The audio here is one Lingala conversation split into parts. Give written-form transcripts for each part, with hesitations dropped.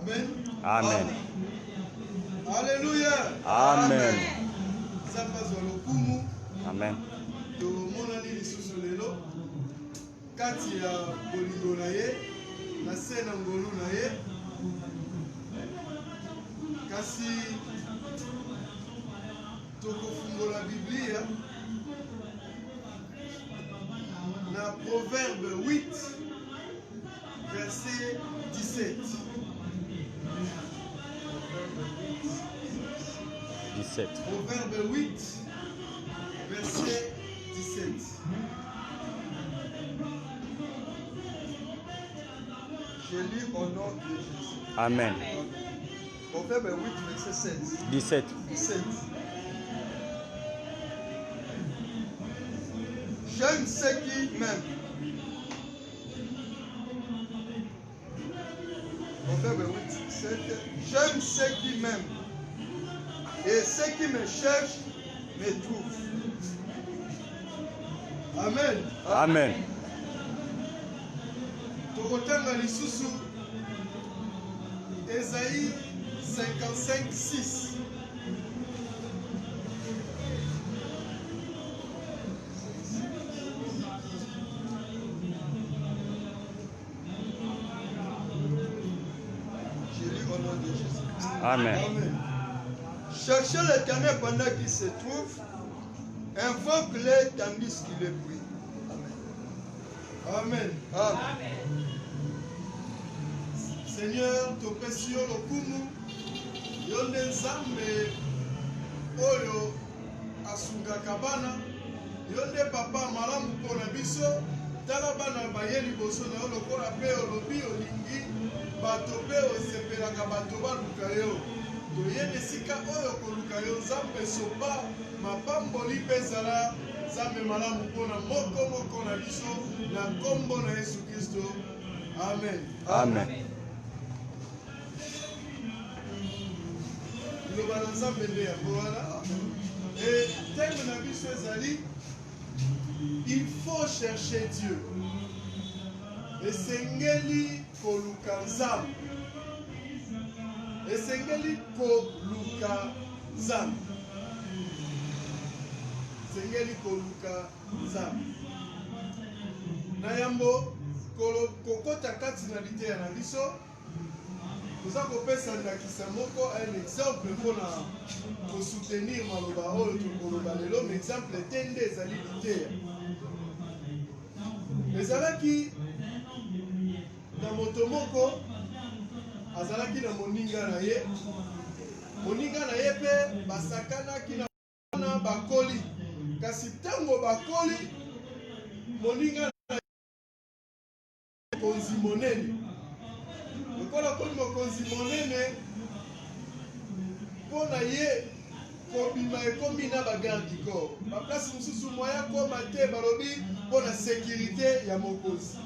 Amen. Amen. Alléluia. Amen. Amen. Kati ya bolingo na ye na se na ngolu na ye kasi tokofungola Biblia na Proverbe 8 verset 17. 17. Proverbe 8 verset 17. Je lis au nom de Jésus. Amen. Proverbe 8, verset 7. 17. 17. J'aime ceux qui m'aiment. Proverbe 8, 7. J'aime ceux qui m'aiment. Et ceux qui me cherchent me trouvent. Amen. Amen. Tokotanga lisusu Esaïe 55, 6. Je lis au nom de Jésus. Amen. Amen. Cherchez l'Éternel pendant qu'il se trouve, invoque-le tandis qu'il est pris. Amen. Amen. Amen. Seigneur, topesi yo lokumu yo nde nzambe oyo asungaka bana yo nde papa malamu mpona biso tala bana baye liboso na yo lokola mpe olobi olingi bato mpe osepelaka bato baluka yo toyeba esika oyo koluka yo nzambe soba mapamboli mpe ezala nzambe malamu mpona moko na biso na nkombo na Yesu Kristo. Amen. Amen. Loba na nzambe nde yango wana et terme na biso ezali il faut chercher Dieu. Esengeli koluka nzambe. Esengeli koluka nzambe. Esengeli koluka nzambe. Na yambo kokota kati na liteya na biso toza kopesa ndakisa moko un exemple mpona kosoutenir maloba oyo tokoloba lelo mais exemple te nde ezali liteya ezalaki na moto moko azalaki na moninga na ye mpe basakanaki na wana bakoli kasi ntango bakoli moninga na mokonzi monene lokola koli mokonzi monene mpo na ye kobima ekomi na bagarde du corps baplasi mosusu moya koma te balobi mpo na sécurité ya mokonzi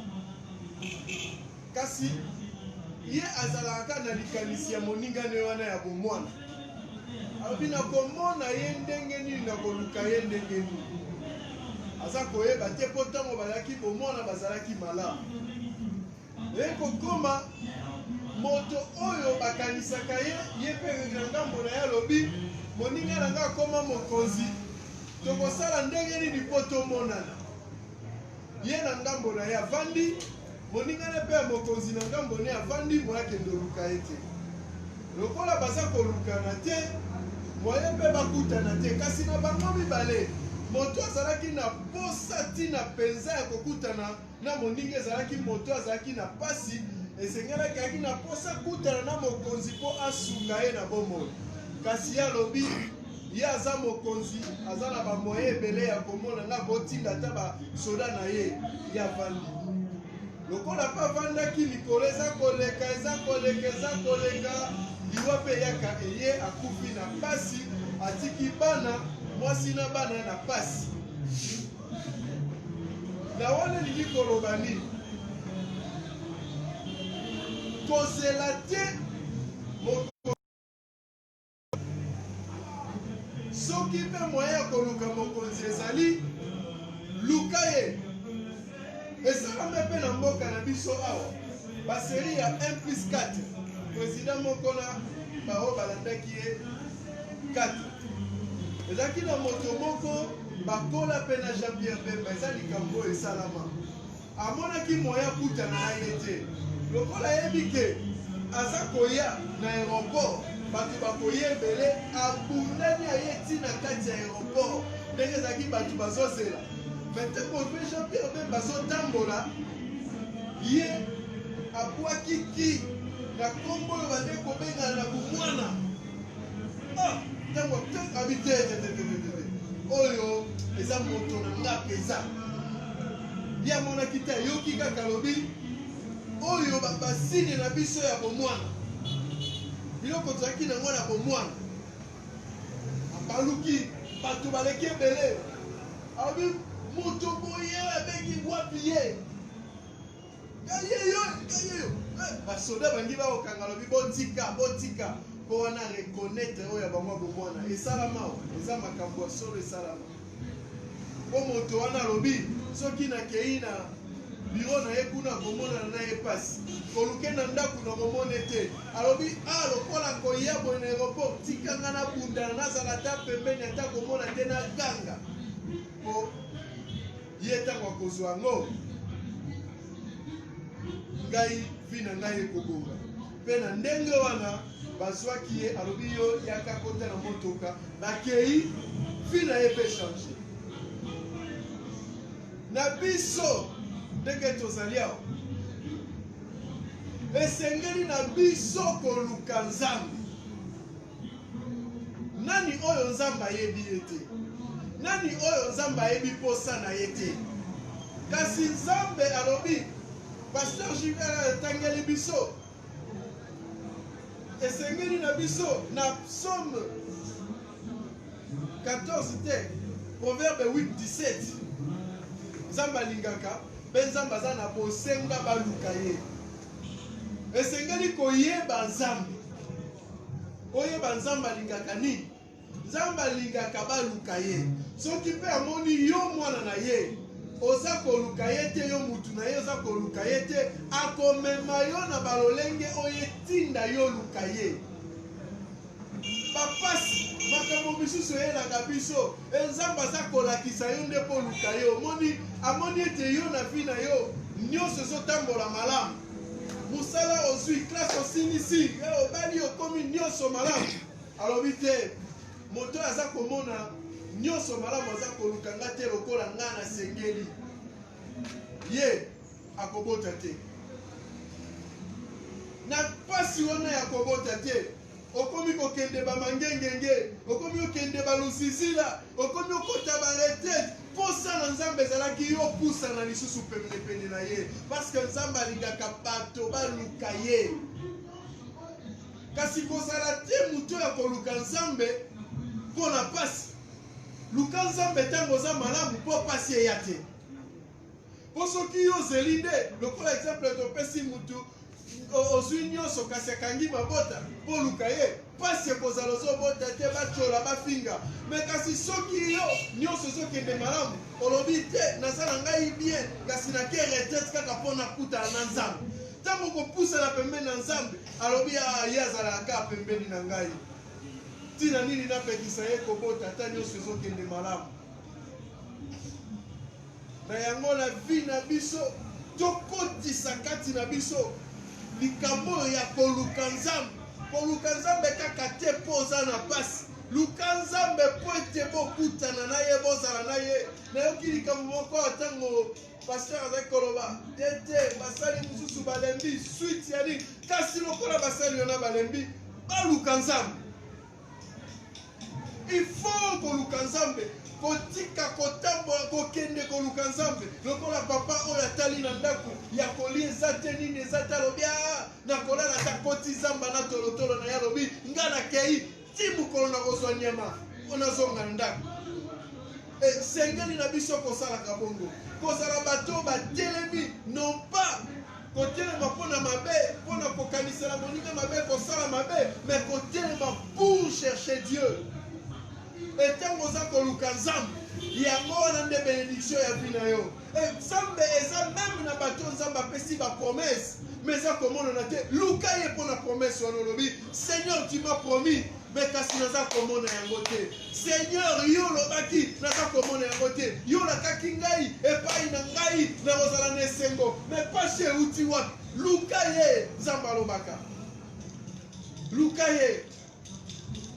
kasi ye azalaka na likanisi ya moningane wana ya bomwana alobi nakomona ye ndenge nini nakoluka ye ndenge nini aza koyeba te mpo ntango bazalaki bomwana bazalaki malamu ekokoma moto oyo bakanisaka ye mpe na ngambo na ye alobi moninga na nga akoma mokonzi tokosala ndenge nini mpo tomonana ye na ngambo na ye avandi moningane mpe ya mokonzi na ngambo na ye avandi moyakende oluka ye te lokola baza kolukana te moye mpe bakutana te kasi na bango mibale moto azalaki na posa ntina mpenza ya kokutana na moninga ezalaki moto azalaki na pasi esengelaki azalaki na posa kutana na mokonzi mpo asunga ye na bomoi kasi ye alobi ye aza mokonzi aza na bamoye ebele ya komona nga botinda ata basoda na ye ye avandi lokola mpe avandaki likolo eza koleka liwa mpe yaka eye akufi na pasi atiki bana mwasi na bana na pasi na wana elingi koloba nini kozela te soki mpe moyen ya koluka mokonzi ezali luka ye esalame mpe na mboka na biso awa baseri ya 1+4 président Mokona, Bao Balandaki 4. Ezaki na moto moko bakola pena Jean-Pierre Bemba eza likambo esalama. Amonaki moya kutana na ye te. Lokola yebi ke aza koya na aéroport, bato bakoya ebele abundani aye ntina kati ya aéroport ndenge ezalaki bato bazozela. Mete kope Jean-Pierre Bemba azotambola ye abwaki ki na kombo oyo bande kobengana na bomwana. Ntango abite oyo eza moto na nga peza ye amonaki te ayoki kaka lobi oyo basine na biso ya bomwana biloko tozalaki nango na bomwana abaluki bato baleki ebele alobi moto boye abengi wapi ye kayeyo basoda bangi bakokanga lobi botika mpo wana reconnaître oyo ya bango bomwana esalama eza makambo ya solo esalama mpo moto wana alobi soki nakei na biro na ye kuna komonana na ye pasi koluke na ndako na komone te alobi lokola koya boye na aéroport tikanga na bundana nazala ata pembeni ata komona te na ganga mpo ye ntango akozwa yango ngai vi na ngai ekobonga mpe na ndenge wana bazwaki ye alobi yo yaka kota na motoka bakei vi na ye mpe change na biso ndenge tozali awa esengeli na biso koluka nzambe. Nani oyo nzambe ayebi ye te? Nani oyo nzambe ayebi posa na ye te? Kasi nzambe alobi Pasteur Gilbert atangeli biso esengeli na biso na Psaume 14 te Proverbe 8:17 nzambe alingaka mpe nzambe aza na bosenga baluka ye. Esengeli koyeba nzambe. Oyeba nzambe alingaka nini? Nzambe alingaka baluka ye. Soki mpe amoni yo mwana na ye oza koluka ye te, yo mutu na ye oza koluka ye te, akomema yo na balolenge oyo etinda yo luka ye. Bapasi makambo misusu eyelaka biso nzambe aza kolakisa yo nde mpo luka ye. Amoni ete yo na vi na yo nyonso ezotambola malamu. Musala ozwi klase osilisi obali okomi nyonso malamu. Alobi te moto aza komona nyonso malamu aza koluka nga te lokola nga na sengeli ye akobota te. Na pasi wana ya kobota te okomi kokende bamangengenge, okomi okende balusizila, okomi okota baretraite. Posa na nzambe ezalaki yo pusa na lisusu pene na ye parce que nzambe alingaka bato baluka ye. Kasi kozala te mutu ya koluka nzambe mpo na pasi. Luka nzambe ntango oza malamu mpo pasi eya te. Po soki yo ozeli nde lokola exemple topesi mutu ozwi nyonso kasi akangi mabota mpo luka ye pasi ekozala ozobota te batyola bafinga. Me kasi soki yo nyonso ezokende malamu olobi te naza na ngai bien kasi nake retraite kaka mpo nakutana na nzambe. Ntango kopusana pembeni na nzambe alobi ye azalaka pembeni na ngai ntina nini napekisa ye kobota ata nyonso ezokende malamu. Na yango na vi na biso tokotisa kati na biso likambo ya koluka nzambe. Koluka nzambe kaka te mpo oza na pasi. Luka nzambe mpo ete bokutana na ye bozala na ye. Nayoki likambo moko ntango pasteur azali koloba te basali mosusu balembi suite ya nini. Kasi lokola basali yona balembi baluka nzambe. Il faut koluka nzambe. Kotika kotambola kokende koluka nzambe lokola papa oyo atali na ndako ya kolia eza te nini eza te alobi nakolala ata koti zamba na tolotolo na ye alobi nga nakei ti mokolo na kozwa nyama mpo nazonga na ndako. Esengeli na biso kosalaka bongo kozala bato batelemi non pas kotelema mpo na mabe mpo na kokanisela moninga mabe kosala mabe mais kotelema pour chercher Dieu. Etango oza koluka nzambe yango wana nde bénédiction ya vi na yo. Nzambe eza meme na bato nzambe apesi bapromese mais ça comment on a dit luka ye pour la promesse on lobby Seigneur tu m'as promis mais kasi naza comment on a ngote Seigneur yo lobaki naza comment on a ngote yo la kakingai et pas inangai na rozala nesengo mais pas chez utiwa luka ye zamba lobaka luka ye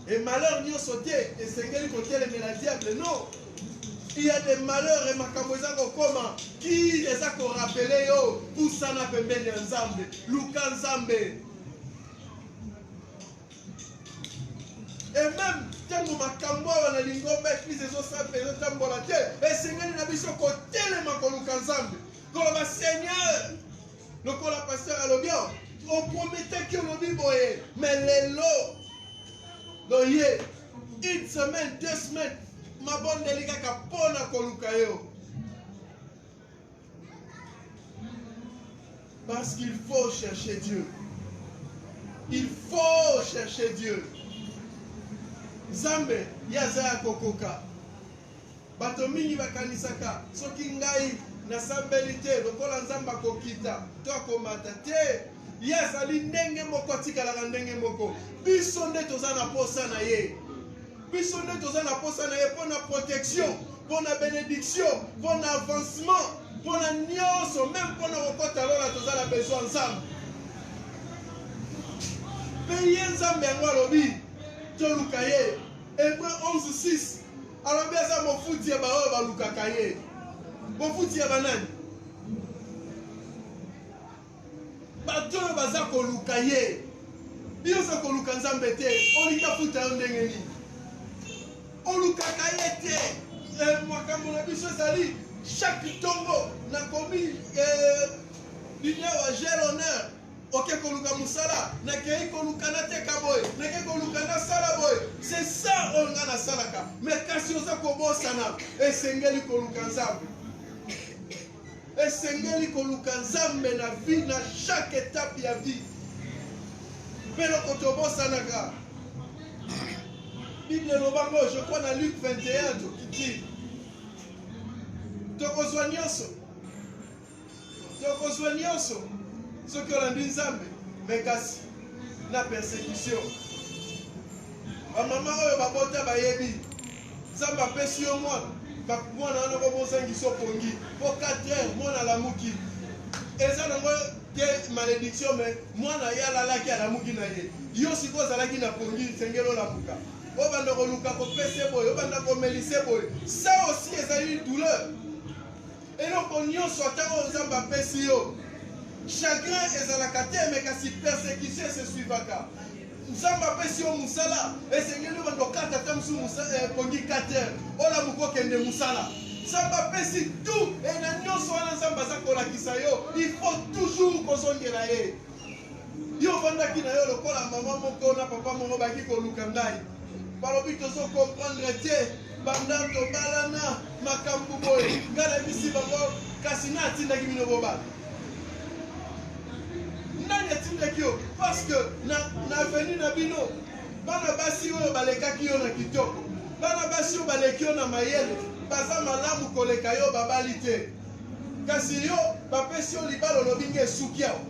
et malheur n'y a sauté et c'est quel côté les diable non il y a des malheurs et makamboza comment qui les a rappelé yo pour ça n'a pas bien ensemble luka nzambe et même tango makambo wana lingombe fils ezo sa peso tambola te et seigneur na biso côté les makoluka nzambe comme ba Seigneur le ko la pasteur alobio on promettait que le biboye mais les lots doye une semaine 2 semaines ma bonne délicat kapona koluka yo parce qu'il faut chercher Dieu. Il faut chercher Dieu. Zambe yazaya kokoka. Bato mingi bakanisaka soki ngai na sambelite lokola nzamba kokita to akomata te yazali ndenge moko tikalaka ndenge moko biso nde toza na posa na ye biso nde toza na posa na ye mpona protection mpona bénédiction mpona avancement mpona nyonso même mpona kokota lola toza na besoin nzambe mpe ye nzambe yango alobi toluka ye Hébreu 11:6 alobi aza mofuti ya baoyo balukaka ye mofuti ya banani bato oyo baza koluka ye biyoza koluka nzambe te olinga futa yo ndenge nini olukaka ye te makambo na biso ezali chaque ntongo nakomi linewa gel honneur oke koluka musala nakei koluka nateka boye nakei koluka nasala boye c'est ça oyo nga nasalaka mais kasi oza kobosana esengeli koluka nzambe esengeli koluka nzambe na vie na chaque étape ya vie mpe loko tobosanaka bible elobango je crois na Luc 21 tokiti tokozwa nyonso soki olandi nzambe me kasi na persécution bamama oyo babota bayebi nzambe apesi yo mwana wana kobosangisa opongi po 4 heures mwana alamuki eza nango te malédiction me mwana ye alalaki alamuki na ye yo sikoyo ozalaki na pongi sengeli olamuka obanda koluka kopesa boye obanda komelisa boye ça aussi ezali douleur eloko nyonso ata oyo nzambe apesi yo chagrin ezalaka te me kasi persécution esesuivaka nzambe apesi yo mosala esengeli obanda okata ata mosu pongi 4 heures olamuka okende mosala nzambe apesi tout e na nyonso wana nzambe aza kolakisa yo il faut toujours kozongela ye yo ovandaki na yo lokola mama moko na papa moko baki koluka ngai balobi tozokomprendre te banda tobalana makambo boye ngai nayebisi bango kasi na atindaki bino bobala nani atindaki yo parce que na veni na bino bana basi oyo balekaki yo na kitoko bana basi oyo baleki yo na mayele baza malamu koleka yo babali te kasi yo bapesi yo libala olobi nga esuki awo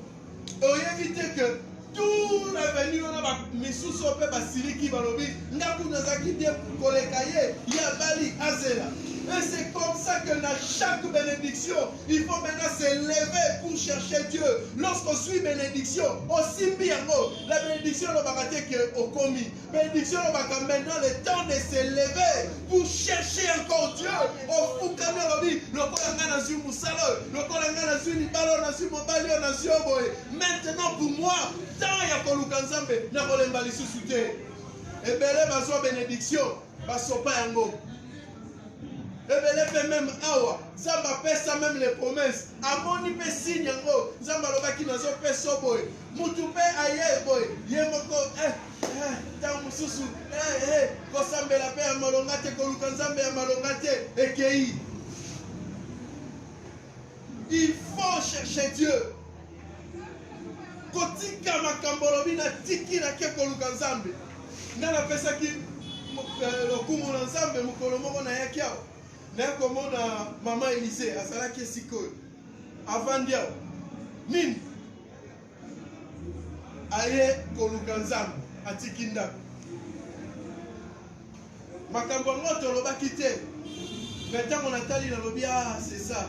oyebi te ke tout l'avenir wana misusu mpe basiliki balobi ngaku nazaki te koleka ye ya bali azela. Et c'est comme ça que dans chaque bénédiction, il faut maintenant se lever pour chercher Dieu. Lorsqu'on suit bénédiction, aussi bien la bénédiction ne va pas être au commis. Bénédiction ne va pas maintenant le temps de se lever pour chercher encore Dieu. Au fou quand le maintenant pour moi, tant il y a Kolukanzambe, n'a pas l'emballé sous soutien. Et belé baso bénédiction, baso pas yango. Ebele fait même awa, Zamba pesa même les promesses. Amoni pe signe yango, Zamba lobaki nazo peso boy. Mutu pe aye boy. Yemoko ta mususu ko sambela pe amalongate ko lukanzambe amalongate ekei. Il faut chercher Dieu. Kotika makambolobi na tiki na ke ko lukanzambe. Ngala pesa ki lokumu na nzambe mukolo moko na yakiao. Nakomona mama Elise asalaki sikoyo avant dia nini aye koluka nzambe atiki ndako makambo yango tolobaki te me ntango natali nalobi c'est ça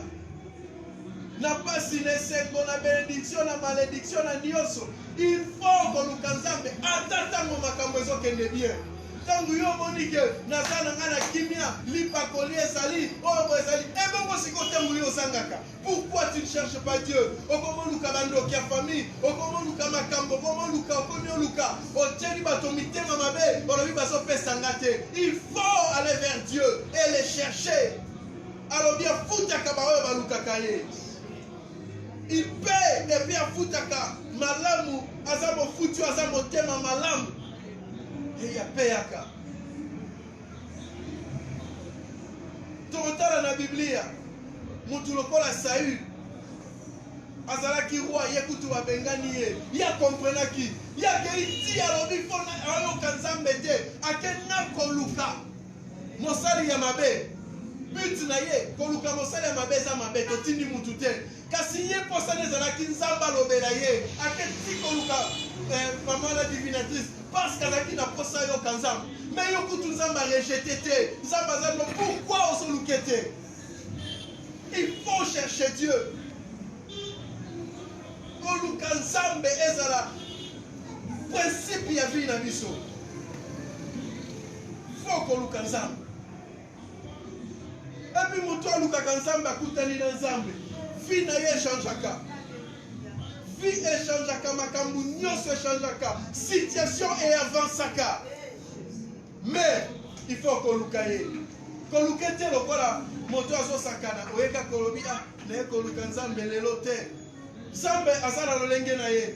na pasi na esengo na bénédiction na malédiction na nyonso il faut koluka nzambe ata ntango makambo ezokende bien ntango yo omoni ke naza na ngai na kimia lipakoli ezali oyo bo ezali ebongo siko ntango yo ozangaka pourquoi tu ne cherches pas Dieu okomoluka bandoki ya famille okomoluka makambo okomoluka okomi oluka otieli bato mitema mabe olobi bazopesanga te il faut aller vers Dieu et le chercher alobi afutaka baoyo balukaka ye il paie et puis afutaka malamu aza mofutu aza motema malamu et yapeyaka tokotala na biblia mutu lokola Saül azalaki roi ye kutu babengani ye ye akomprenaki ye akei ti alobi mpona ayoka nzambe te akenda koluka mosali ya mabe but na ye koluka mosali ya mabe eza mabe totindi mutu te kasi ye mposani ezalaki nzambe alobela ye aketi koluka mama la divinatrice parce qu'azalaki na posa yoka nzambe mais yo kutu nzambe arejete te nzambe azali pourquoi osoluke te il faut chercher Dieu koluka nzambe ezala principe ya vie na biso faut koluka nzambe epi moto alukaka nzambe akutani na nzambe vie na ye echangeaka vie echangeaka makambo nyonso echangeaka situation eavansaka mais il faut koluka ye koluka te lokola moto azosakana oyeka kolobi naye koluka nzambe lelo te nzambe aza na lolenge na ye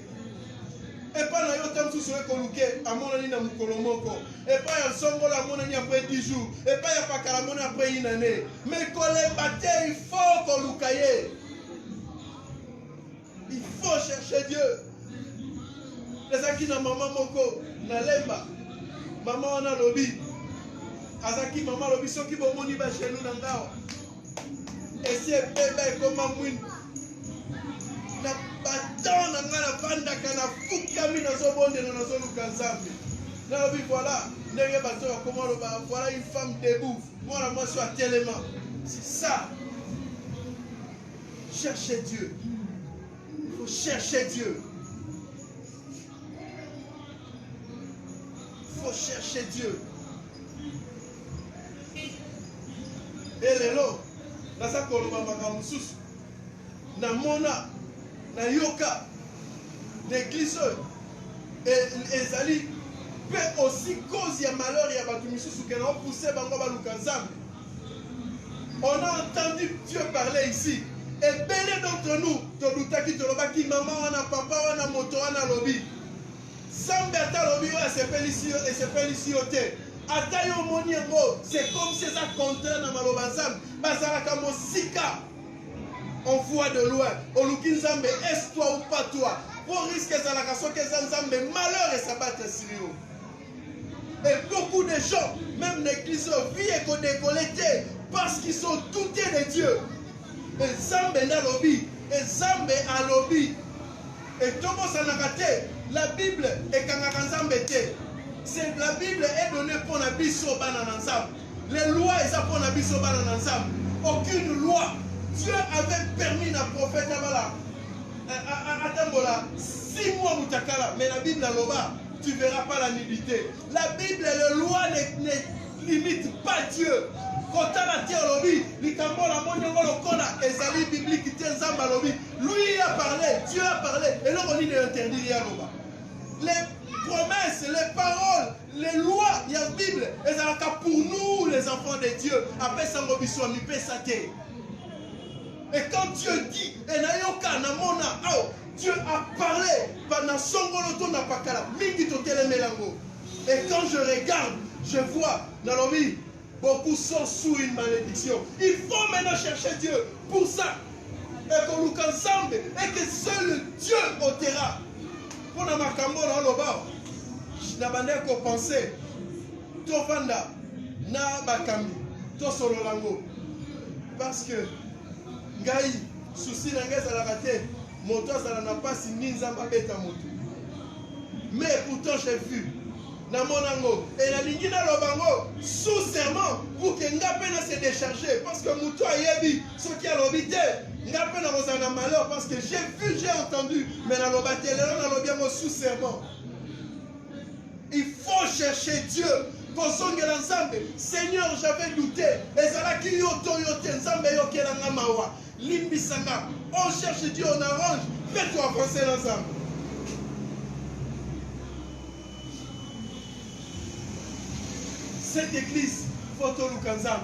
epai na yo te mosusu ekoluke amonani na mokolo moko epai ya nsongolo amonani apres 10 jours epai ya pakala amoni apres une année mais kolemba te il faut koluka ye il faut chercher Dieu ezalaki na mama moko na lemba mama wana lobi azalaki mama lobi soki bomoni bagenu na ngawa esi ebeba ekoma mwindu na baton na ngai navandaka nafukami nazobondela nazoluka nzambe nalobi voilà ndenge bato bakoma loba voilà une femme debout mwana mwasi atelema c'est ça chercher Dieu il faut chercher Dieu il faut chercher Dieu et lelo naza koloba makambo mosusu namona na yoka l'église ezali pe aussi cause ya malheur ya bato misusu ke na opousse bango baluka nzambe on a entendu Dieu parler ici ebele d'entre nous tolutaki tolobaki mama wana papa wana moto wana lobi nzambe ata lobi oyo esepelisi yo te ata yo omoni yango c'est comme si eza contraire na maloba nzambe bazalaka mosika on voit de loin oluki nzambe est toi ou pas toi pour risque ezalaka soki eza nzambe malheur esabata esili yo et beaucoup de gens même l'église vie ekodécollé te parce qu'ils sont doutés de Dieu nzambe nalobi nzambe alobi etobosanaka te la Bible ekangaka nzambe te c'est la Bible est donnée pour na biso bana na nzambe les lois eza pour na biso bana na nzambe aucune loi Dieu avait permis na prophète Abala atambola 6 mois mutakala mais la Bible aloba tu verras pas la nudité la Bible les lois ne limite pas Dieu kotala te olobi likambo la moniongo lokola ezali biblique te nzambe alobi lui a parlé Dieu a parlé et l'on dit d'interdire aloba les promesses les paroles les lois il y a la Bible ezalaka pour nous les enfants de Dieu après ça ngobiso mi pesa te. Et quand Dieu dit, Dieu a parlé pendant son goloto na pakala, mingi to tele melango. Et quand je regarde, je vois dans la vie, beaucoup sont sous une malédiction. Il faut maintenant chercher Dieu. Pour ça, et qu'on look ensemble, et que seul Dieu ôtera. Pour na makambo na loba, na bande ko penser, to vanda na bakambi, to solo lango. Parce que ngai souci na ngai ezalaka te moto azala na mpasi nini nzambe abeta moto Mais pourtant j'ai vu. Na monango. Et la ligne na lobango sous serment pour que ngapena se décharger. Parce que moutou a yebi. Ce qui a l'obité. Ngapena rozana malheur. Parce que j'ai vu, j'ai entendu. Mais na lobate, na lobiango sous serment. Il faut chercher Dieu. Seigneur, j'avais douté. Et ça là qui yoto yote nzambe yokelanga mawa. Limbisanga. On cherche Dieu, on arrange. Fais-toi avancer l'ensemble. Cette église, Photo Lukanzam,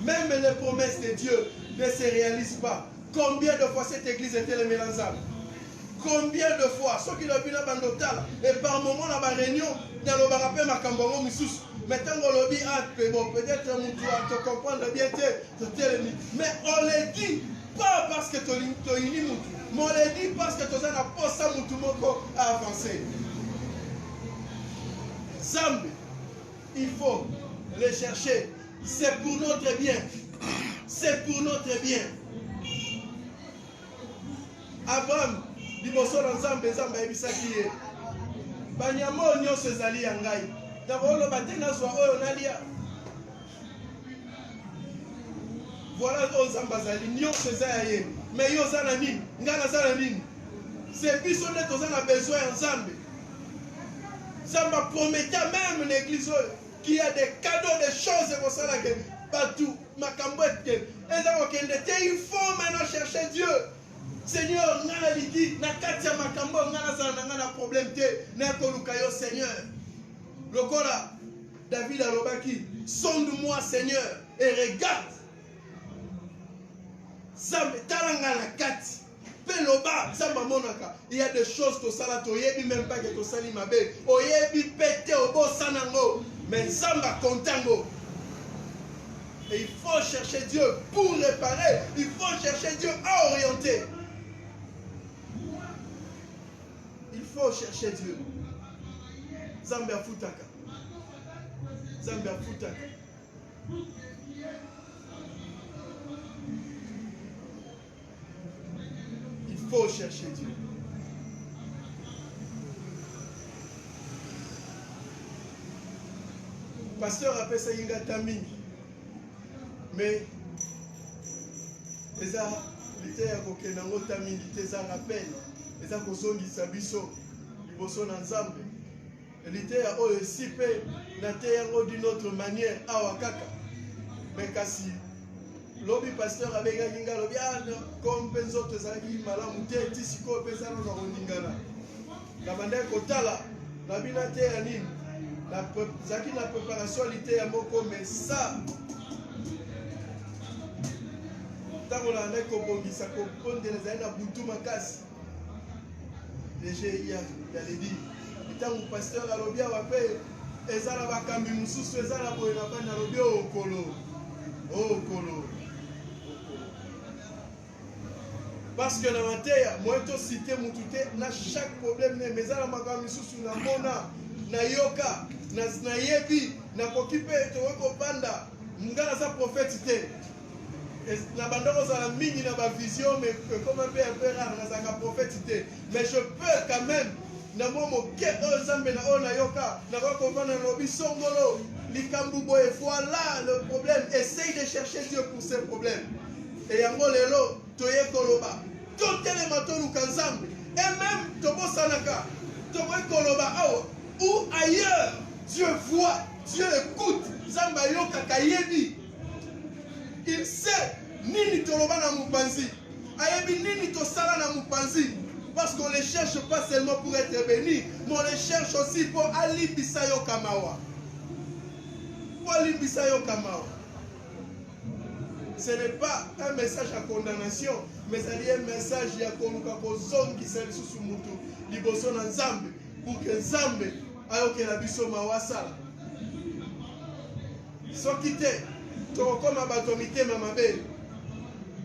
même les promesses de Dieu ne se réalisent pas. Combien de fois cette église était le mélangeable? Combien de fois ceux qui l'ont vu dans le bandotal et par moment dans la réunion, dans le barapé Makambongo Missous, maintenant on le dit, ah, bon, peut-être tu comprendre bien, mais on le dit pas parce que tu es une moutou, mais on le dit parce que tu as un poste à moutou à avancer. Zambi. Il faut les chercher. C'est pour notre bien. C'est pour notre bien. Abraham, liboso na Nzambe Nzambe ebisaki ye. Banyamo nyonso ezali ya ngai. D'abord le matin nazwa oyo nalia. Voilà Nzambe azali nyonso eza ya ye. Mais yo za na nini? Nga naza na nini? C'est biso nde toza na besoin ya Nzambe. Nzambe promettait même l'église qu'il y a des cadeaux, des choses comme ça là que partout, ma cambouette, il faut maintenant chercher Dieu. Seigneur, n'a dit, n'a katia ma cambo, n'a problème n'a kolukayo Seigneur. Le kola, David alobaki, sonde-moi Seigneur et regarde. Zambe talanga la kati. Il y a des choses que ça ne même pas que tu sali mabe. Oyebi pété au beau sanango. Mais Zamba contango. Et il faut chercher Dieu pour réparer. Il faut chercher Dieu à orienter. Il faut chercher Dieu. Zamba futaka. Zamba futaka. Il faut chercher Dieu. Pasteur appelle ça Yinga Taming. Mais les a l'été à Kokenango Taming, les a rappel, les a Kosongi Sabiso, Liboso Nanzambe. L'été à OECP, la terre d'une autre manière, à Wakaka. Mais Kassi. Lobi pasteur avec Yinga Lobi, comme Benzo Tezaki, Malamute, Tisiko, Pesano, Rondingana. La bandère Kotala, la binate Anim, la préparation l'été à Moko, mais ça, tant qu'on a un cobongi, ça comprend des années à Boutou Makas. Les GIA, il y a les dit. Et tant que pasteur a l'obia, on va faire, et ça va cambi, moussous, et ça va pour la bande à l'obia au colo. Au colo. Parce que dans la terre, moi je cité mon tout na chaque problème mais ça la magami sous na mona na yoka na yebi na kokipe to ko panda ngala sa prophétité na bandoko za la mingi na ba vision mais comme un peu rare na za prophétité mais je peux quand même na momo ke ozambe na ona yoka na ko vana no bisongolo likambu boye voilà le problème essaye de chercher Dieu pour ces problèmes et yango lelo toye koloba tout les matons Lukanzambe et même Tobo Sanaka Tobo Koloba ou ailleurs Dieu voit, Dieu écoute Zamba Yoka Kayebi il sait nini Toloba na Mupanzi Ayebi nini Tosala na Mupanzi parce qu'on les cherche pas seulement pour être bénis mais on les cherche aussi pour Ali Bisayo Kamawa pour Ali Bisayo Kamawa. Ce n'est pas un message à condamnation, mais c'est un message à Kolukazongi sous Mutu, Liboso na Nzambe, pour que Nzambe ayoke la biso mawasala. Soki te, tokoma batomite mamabe.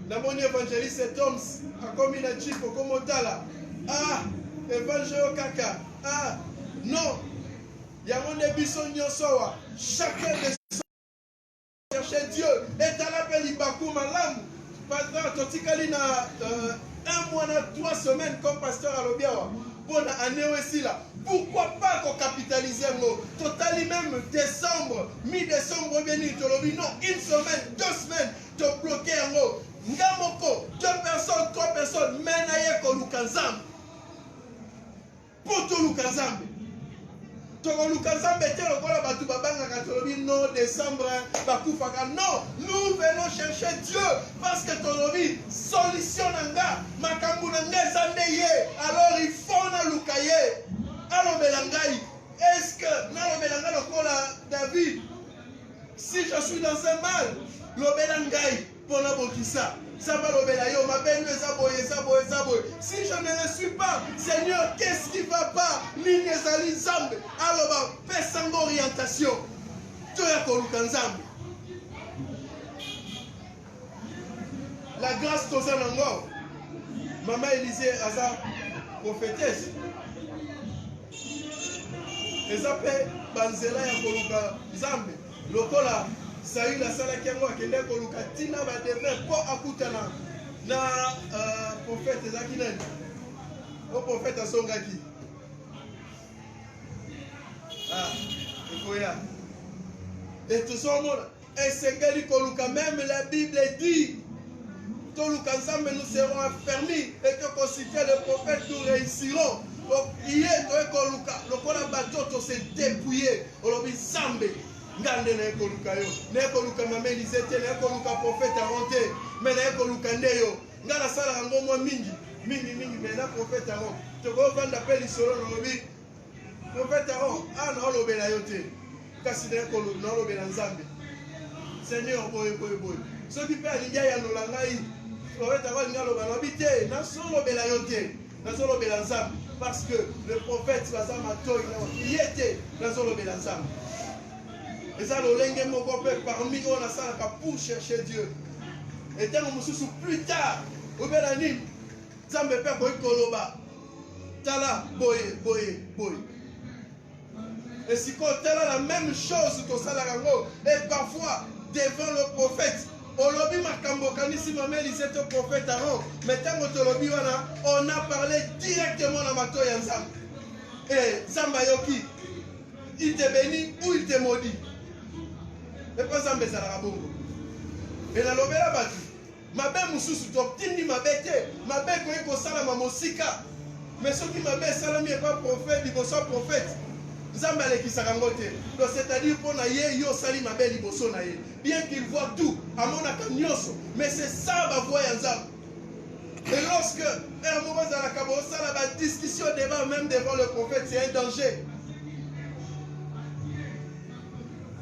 Na moni évangéliste Toms, akomi na chipo komotala. Ah, évangélo kaka. Ah, non. Yamonde biso nyosowa. Chacun de chercher Dieu et à l'appel Ibakou Malam pendant totikali na un mois na 3 semaines comme pasteur Alobiawa pour l'année aussi là. Pourquoi pas qu'on capitalise total même décembre, mi-décembre, non, une semaine, 2 semaines, tu bloqué en haut. Ngamoko, 2 personnes, 3 personnes, menaye ko lukanzam. Pour tout lukanzam. Toko lukanzam bete lokola batu babanga katolobi non décembre bakufaka. Non, nous venons chercher Dieu parce que tolobi solution nanga makambu nanga zandeye. Alors il faut na lukaye. Alors belangai, est-ce que na belanga lokola David, si je suis dans un mal, lo belangai pour na bokisa. Si je ne le suis pas, Seigneur, qu'est-ce qui ne va pas? Alors, fais une orientation. La grâce de Zanango. Maman Élisée, Aza, prophétesse. Et ça fait Banzela ya Koluka Zambe. Lokola. Saül a salaki yango akende koluka tina ba devin po akutana na prophète ezaki nani o prophète asongaki ekoya et tozomona esengeli koluka. Même la Bible dit toluka nzambe nous serons affermis et que considère le prophète nous réussirons. Donc hier toye koluka lokola bato to se dépouiller olobi nzambe ngande na ekoluka yo na ekoluka mama Élisée te na ekoluka prophète Aaron te mais na ekoluka nde yo nga nasalaka ngo mwa mingi mais na prophète Aaron tokovanda mpe lisolo nalobi prophète Aaron naolobela yo te kasi naolobela nzambe Seigneur boye soki mpe alingi ayanola ngai prophète Aaron alingi aloba nalobi te nazolobela yo te nazolobela nzambe parce que le prophète baza matoi ye te nazolobela nzambe. Et ça, parmi eux, on a ça pour chercher Dieu. Et tant que plus tard, au Bélanim, ça me fait Koloba. Tala, boye. Et si quand tu as la même chose que ça, et parfois, devant le prophète, Olobi Makambo, Kanisi Mamel, il était prophète Aaron. Mais tant que Olobi, on a parlé directement dans Mato Yanzam. Et Zambayoki, il te bénit ou il te maudit. Et pas ça, mais ça la bongo. Et la lobela batu. Ma belle moussousou, t'obtini ma bête. Ma belle koye kosala ma mosika. Mais ceux qui ma belle salami est pas prophète, il faut prophète. Zambale qui s'arangote. Donc c'est-à-dire pour naye yo sali ma belle iboso naye. Bien qu'il voit tout, à mon akanyoso. Mais c'est ça ma voix yanzam. Et lorsque un moment dans la cabossa, la discussion débat même devant le prophète, c'est un danger.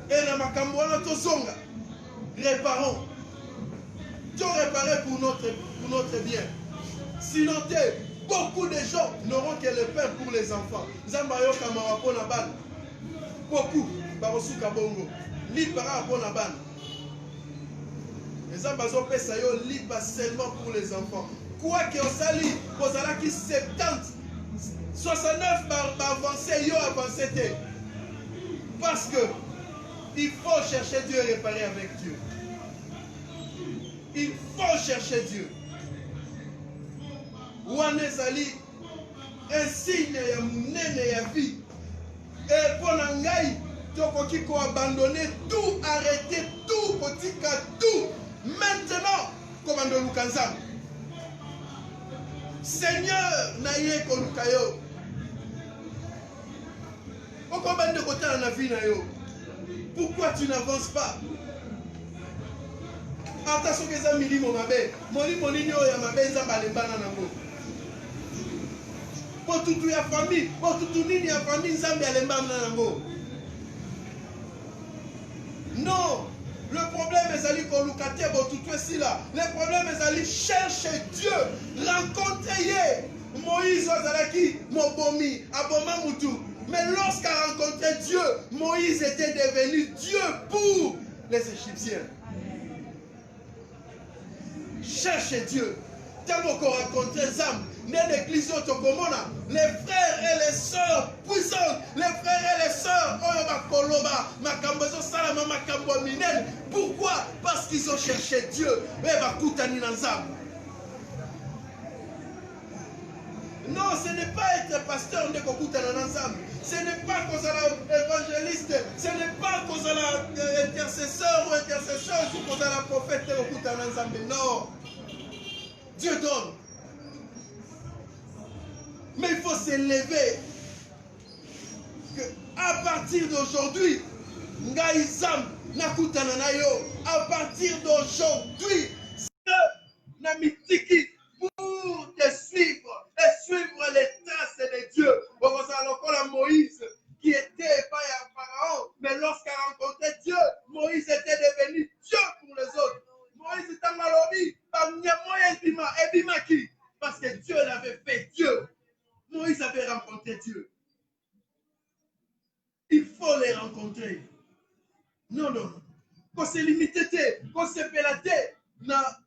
Et dans ma camboana tozonga, réparons. Tout réparer pour notre bien. Sinon, beaucoup de gens n'auront que le pain pour les enfants. Zambayo kamarapo na ban. Beaucoup, barosu kabongo. Libara pour la ban. Les ambazo pesayo liba seulement pour les enfants. Quoi que on sali, posala qui 70, 69 par avancé, yo avancé. Parce que il faut chercher Dieu et réparer avec Dieu. Il faut chercher Dieu. Wanezali, un signe ya munene ya vie. Et pour Nangai, Tokoki ko abandonner tout, arrêter tout, kotika tout. Maintenant, commando Lukanzam. Seigneur, naye kolukayo. Pourquoi bande côté dans la vie na yo? Pourquoi tu n'avances pas? Attention que ça mili mon mabe. Moni yo ya mabe nzamba lembana nango. Pour tout ya famille, pour tout nini ya famille nzamba lembana nango. Non, le problème est d'aller kolukate bo tout ici là. Le problème est d'aller chercher Dieu, rencontrer Moïse azalaki mobomi, aboma mutu. Mais lorsqu'il a rencontré Dieu, Moïse était devenu Dieu pour les Égyptiens. Cherchez Dieu. Tant qu'on rencontre Zam, l'église Otokomona, les frères et les sœurs puissants, les frères et les sœurs, Koloba, Makambozo Salama, Makambo Minel. Pourquoi? Parce qu'ils ont cherché Dieu. Non, ce n'est pas être pasteur de kokutana ensemble. Ce n'est pas cause à l'évangéliste. Ce n'est pas cause à l'intercesseur ou intercesseur ou cause à la prophète de kokutana ensemble. Non. Dieu donne. Mais il faut s'élever. À partir d'aujourd'hui, Ngaïsam nakutana na yo. À partir d'aujourd'hui, na mitiki pour te suivre et suivre les traces de Dieu. Comme Moïse qui était pas un pharaon, mais lorsqu'il a rencontré Dieu, Moïse était devenu Dieu pour les autres. Moïse était malobé, parce que Dieu l'avait fait Dieu. Moïse avait rencontré Dieu. Il faut les rencontrer. Non, non, non. Quand c'est limité, quand c'est pélaté, na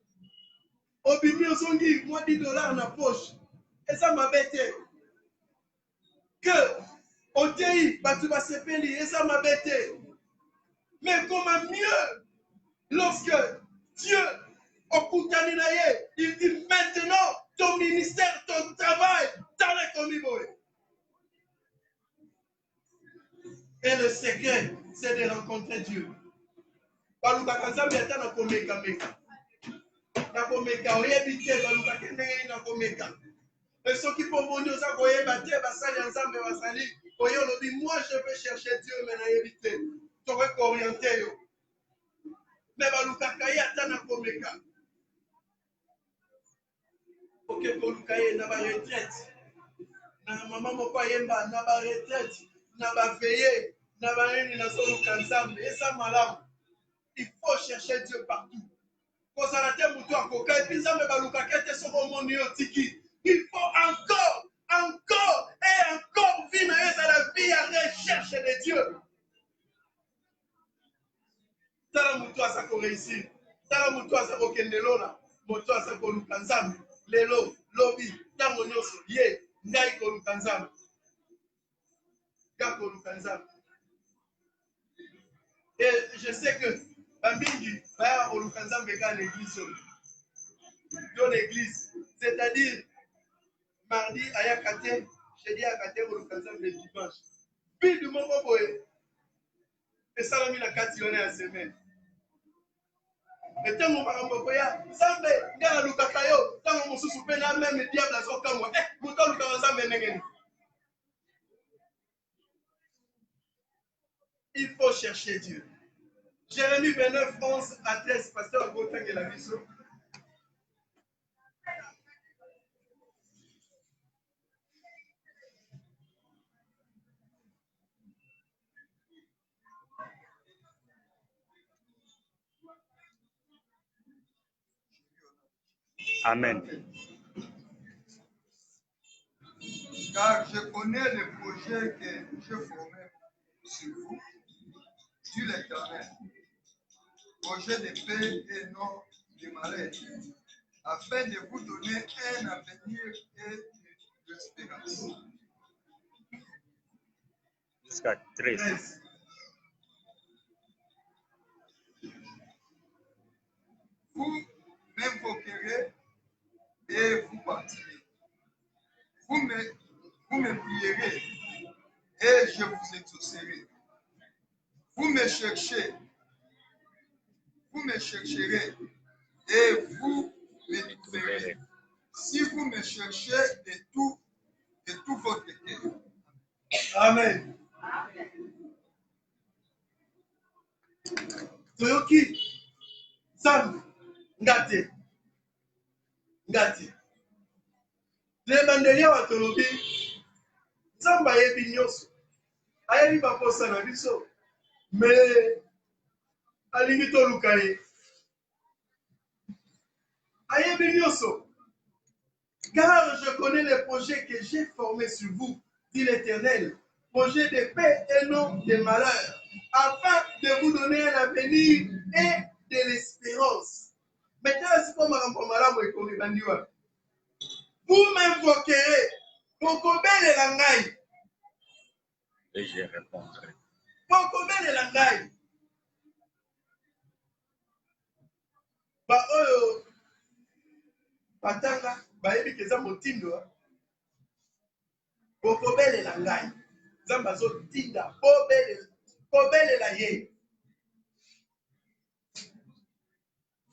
obimi osongi moi $10 dans la poche. Et ça m'a bêté. Que Otei, tu vas se payer, et ça m'a bêté. Mais comment mieux, lorsque Dieu, il dit maintenant, ton ministère, ton travail, t'as commis. Et le secret, c'est de rencontrer Dieu. Baluka Kazambi ata na komeka meka. Na komeka oyebite baluka kendenge na komeka. Et ceux qui peuvent venir ça koyeba te basali ensemble basali oyo lobi moi je vais chercher Dieu mais na yebite. Tu vas orienter yo. Mais baluka kaya ata na komeka. OK koluka ye na ba retraite. Na maman moko yemba na ba retraite, na ba veiller, na ba nini na soluka ensemble. Et ça malamu. Il faut chercher Dieu partout. Il faut encore et encore vivre à la vie à recherche de Dieu. Tala mutu asa ko réussir. Tala mutu asa ko kendelona. Mutu asa ko lukanzambe. Lelo, lobi, tango nyoso, ye, ngai ko lukanzambe. Ga ko lukanzambe. Et je sais que Bambingi va au lukanzambe à l'église. Dans l'église, c'est-à-dire mardi à Yakate, jeudi à Yakate au lukanzambe le dimanche. Puis du moment où et ça l'a mis la 4 journées à semaine. Et tant qu'on parle de Koya, Sambe, Gala Lukakayo, tant qu'on se soupène là même le diable à son camp, Mouton Lukanzambe Nengen. Il faut chercher Dieu. Jérémie 29, 11 à 13, pasteur Gauteng et la vision. Amen. Car je connais les projets que je formais sur vous, sur l'Éternel, projet de paix et non de malheur, afin de vous donner un avenir et de l'espérance. Jusqu'à 13. Vous m'invoquerez et vous partirez. Vous me prierez et je vous exaucerai. Vous me chercherez et vous me trouverez. Si vous me cherchez de tout votre cœur. Amen. Toyoki, Sam, Ngate. Les bandeliers wa tolobi, Samba yebi nyoso. Ayebi bakosa na biso. Mais alingi toluka ye. Ayebi nyoso. Car je connais les projets que j'ai formés sur vous, dit l'Éternel, projets de paix et non de malheur, afin de vous donner un avenir et de l'espérance. Maintenant, c'est comme vous m'invoquerez, Et je répondrai. Batanga, bayebi keza motindo. bokobelela ngai nzambe azotinda kobelela ye.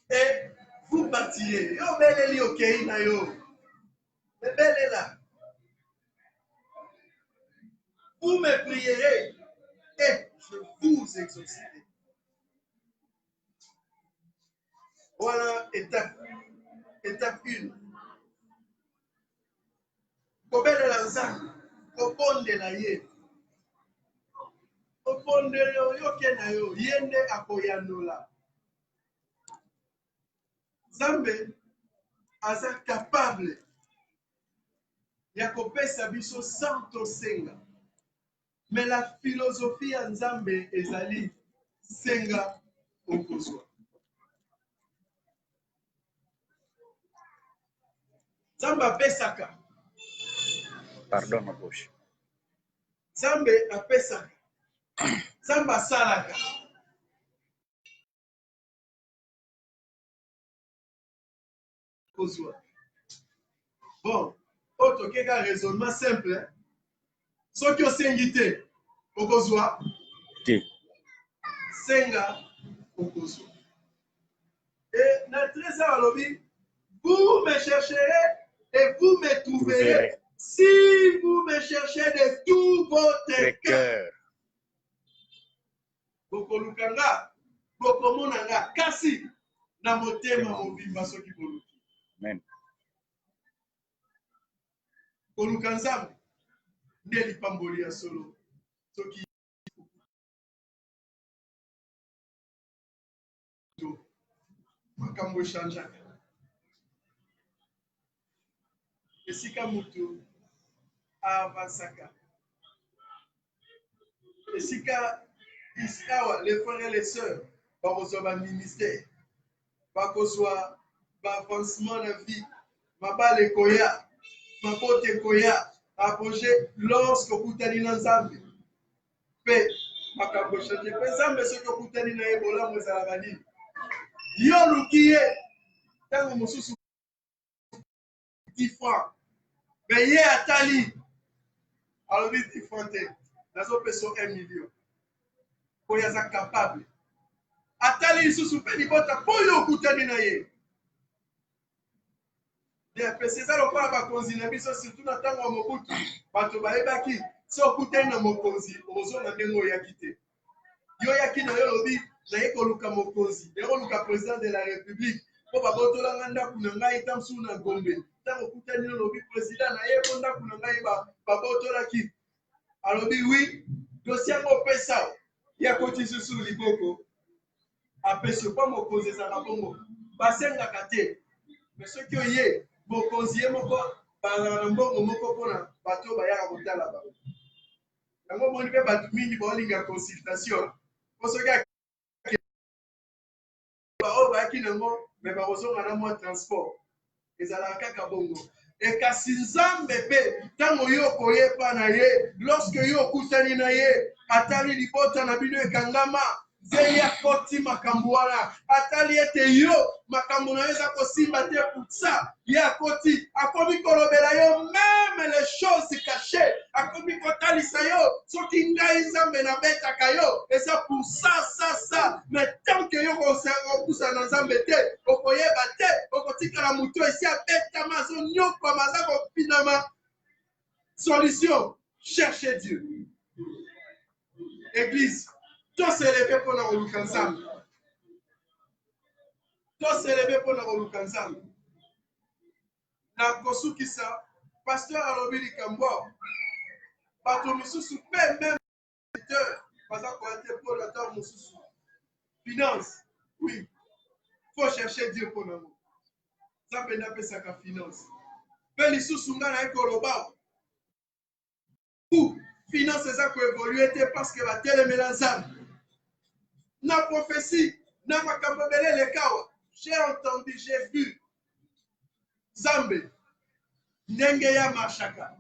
Et vous bâtirez yo beleli okei na yo bebelela. Vous me prierez et je vous exaucerai. Voilà étape 1. Kobelela nzambe, kopondela ye. Kopondela yoke na yo, yende akoyanola. Nzambe aza capable ya kopesa biso sans tosenga. Mais la philosophie ya Nzambe ezali senga okozwa. Nzambe apesaka. Pardon, ma bouche. Nzambe apesaka. Nzambe asalaka. Okozwa. Bon, otokeka raisonnement simple. Soki osengi te, okozwa Te. Senga okozwa. Et notre trésor alobi, vous me chercherez et vous me trouverez si vous me cherchez de tout votre cœur. Bokolukanga, bokomonanga, kasi na motema mobimba soki boluki. Amen. Koluka Nzambe nde lipamboli ya solo soki makambo eshanjaka. Esika mutu avansaka. Esika awa les frères et les sœurs bakozwa ba ministère, bakozwa ba avancement na vie, mabale koya, mabote koya, approcher lorsque okutani na Nzambe. Pe makambo change pe Nzambe soki okutani na ye bolamu ezalaka nini? Yo luki ye ntango mosusu 10 francs. Mais ye atali alobi 10 francs te. Nazopesa 1 million. Oyo aza capable. Atali lisusu mpe libota mpo yo okutani na ye. Pese eza lokola bakonzi na biso surtout na ntango ya Mobutu. Bato bayebaki so okutani na mokonzi ozonga ndenge oyaki te. Yo yaki na yo lobi naye koluka mokonzi, ekoluka président de la République. Po babotolanga ndako na ngai ta mosusu na Gombe. Ntango okutani na lobi président naye po ndako na ngai babotolaki. Alobi oui, dossier yango opesa ya koti susu liboko. Apesi pa mokonzi ezalaka bongo. Basengaka te. Mais soki oye mokonzi ye moko bazala na mbongo moko mpona bato bayaka kotala bango. Yango moni mpe bato mingi baolinga consultation. Po soki oyo bayaki nango me bakozonga na mwa transport ezalaka kaka bongo. Ekasi Nzambe mpe ntango yo koyepa na ye, lorsque yo okutani na ye, atali libota na bino ekangama, nzeli akoti makambo wana, atali ete yo makambo na yo eza kosimba te putsa, ye akoti akomi kolobela yo meme les choses cachées, akomi kotalisa yo soki ngai Nzambe nabetaka yo eza pour ça. Mais tant que yo kokusa na Nzambe te, okoyeba te, okotikala mutu esi abetama azonyokama aza kopinama. Solution, cherchez Dieu. Église, tous se lever pour la koluka Nzambe. Tous se lever pour la koluka Nzambe. Na kosukisa pasteur alobi likambo bato misusu pe même baza koate pour la temps misusu. Finance, oui. Faut chercher Dieu pour nous. Nzambe napesaka finance. Pe lisusu nga na ekoloba. Ou finance eza ko évoluer te parce que batelemela Nzambe. Na prophétie, na makambo belé le kawa. J'ai entendu, j'ai vu. Nzambe ndenge ya mashaka.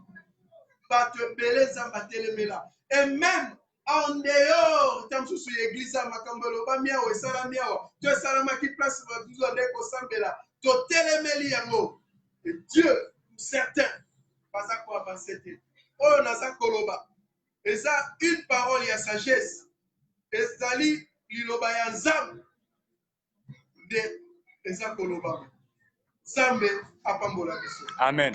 Bato belé Nzambe telemela. Et même en dehors, tant que sur l'église, makambo loba miawa esala miawa. Tu salama ki place va toujours ndeko sambela. To telemeli yango. Et Dieu, pour certains, pas à quoi avancer. oyo naza koloba eza une parole ya sagesse ezali liloba ya nzambe nde eza koloba nzambe apambola biso Amen.